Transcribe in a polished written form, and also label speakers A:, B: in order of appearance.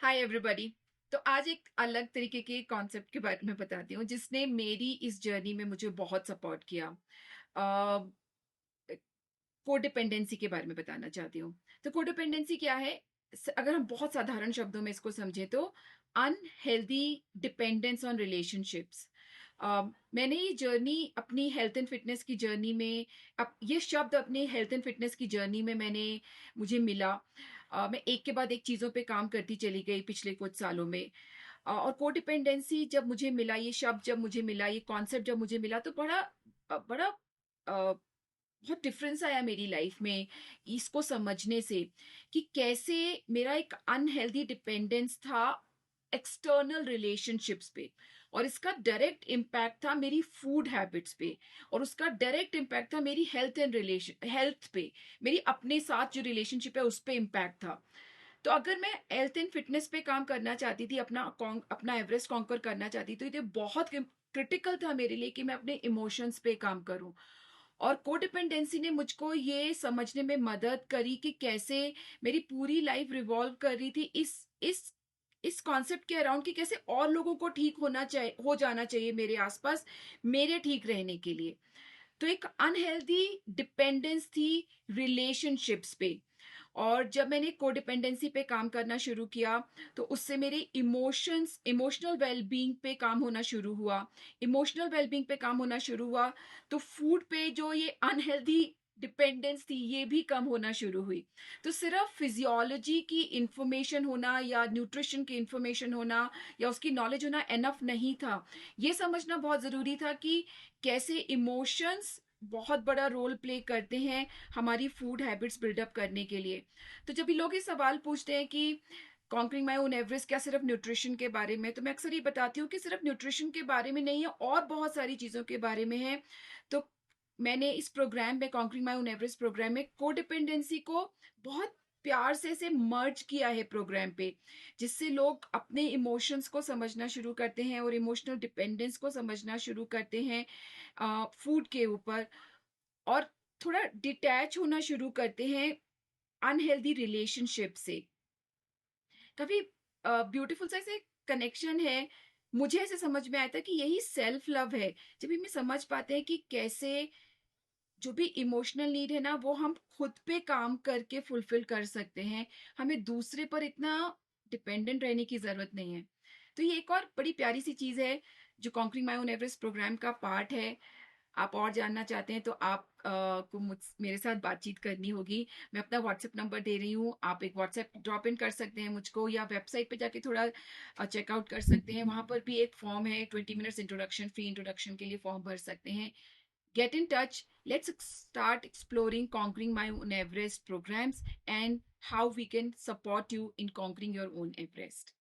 A: Hi everybody. तो आज एक अलग तरीके के कॉन्सेप्ट के बारे में बताती हूँ जिसने मेरी इस जर्नी में मुझे बहुत सपोर्ट किया। कोडिपेंडेंसी के बारे में बताना चाहती हूँ। तो कोडिपेंडेंसी क्या है? अगर हम बहुत साधारण शब्दों में इसको समझे तो अनहेल्दी डिपेंडेंस ऑन रिलेशनशिप्स। मैंने ये जर्नी अपनी हेल्थ एंड फिटनेस की जर्नी में, अब ये शब्द अपने हेल्थ एंड फिटनेस की जर्नी में मुझे मिला। मैं एक के बाद एक चीज़ों पे काम करती चली गई पिछले कुछ सालों में। और कोडिपेंडेंसी जब मुझे मिला, ये शब्द जब मुझे मिला, ये कॉन्सेप्ट जब मुझे मिला, तो बड़ा बहुत डिफरेंस आया मेरी लाइफ में इसको समझने से कि कैसे मेरा एक अनहेल्दी डिपेंडेंस था एक्सटर्नल रिलेशनशिप्स पे, और इसका डायरेक्ट इम्पैक्ट था मेरी फूड हैबिट्स पे, और उसका डायरेक्ट इम्पैक्ट था मेरी हेल्थ पे, मेरी अपने साथ जो रिलेशनशिप है उस पे इम्पैक्ट था। तो अगर मैं हेल्थ एंड फिटनेस पे काम करना चाहती थी, अपना एवरेस्ट कॉन्कर करना चाहती थी, तो ये बहुत क्रिटिकल था मेरे लिए कि मैं अपने इमोशंस पे काम करूं। और कोडिपेंडेंसी ने मुझको ये समझने में मदद करी कि कैसे मेरी पूरी लाइफ रिवॉल्व कर रही थी इस कॉन्सेप्ट के अराउंड, कि कैसे और लोगों को ठीक हो जाना चाहिए मेरे आसपास, मेरे ठीक रहने के लिए। तो एक अनहेल्दी डिपेंडेंस थी रिलेशनशिप्स पे। और जब मैंने कोडिपेंडेंसी पे काम करना शुरू किया, तो उससे मेरे इमोशनल वेलबींग पे काम होना शुरू हुआ। इमोशनल वेलबींग पे काम होना शुरू हुआ, तो फूड पे जो ये अनहेल्दी डिपेंडेंस थी ये भी कम होना शुरू हुई। तो सिर्फ फिजियोलॉजी की इंफॉर्मेशन होना या न्यूट्रिशन की इंफॉर्मेशन होना या उसकी नॉलेज होना एनफ नहीं था। ये समझना बहुत जरूरी था कि कैसे इमोशंस बहुत बड़ा रोल प्ले करते हैं हमारी फूड हैबिट्स बिल्डअप करने के लिए। तो जब भी लोग ये सवाल पूछते हैं कि कॉन्करिंग माई ओन एवरेस्ट क्या सिर्फ न्यूट्रिशन के बारे में, तो मैं अक्सर ये बताती हूँ कि सिर्फ न्यूट्रिशन के बारे में नहीं है, और बहुत सारी चीज़ों के बारे में है। तो मैंने इस प्रोग्राम में, conquering my own Everest programme में, कोडिपेंडेंसी को बहुत प्यार से मर्ज किया है प्रोग्राम पे, जिससे लोग अपने इमोशंस को समझना शुरू करते हैं और इमोशनल डिपेंडेंस को समझना शुरू करते हैं फूड के ऊपर, और थोड़ा डिटैच होना शुरू करते हैं अनहेल्दी रिलेशनशिप से। काफी ब्यूटीफुल सा ऐसे कनेक्शन है। मुझे ऐसे समझ में आया था कि यही सेल्फ लव है, जब भी हम समझ पाते हैं कि कैसे जो भी इमोशनल नीड है ना, वो हम खुद पे काम करके फुलफिल कर सकते हैं। हमें दूसरे पर इतना डिपेंडेंट रहने की जरूरत नहीं है। तो ये एक और बड़ी प्यारी सी चीज है जो conquering my own Everest programme का पार्ट है। आप और जानना चाहते हैं तो आप को मेरे साथ बातचीत करनी होगी। मैं अपना व्हाट्सएप नंबर दे रही हूँ, आप एक व्हाट्सएप ड्रॉप इन कर सकते हैं मुझको, या वेबसाइट पे जाके थोड़ा चेकआउट कर सकते हैं। वहां पर भी एक फॉर्म है, 20 मिनट्स इंट्रोडक्शन, फ्री इंट्रोडक्शन के लिए फॉर्म भर सकते हैं। Get in touch. Let's start exploring conquering my own Everest programs and how we can support you in conquering your own Everest.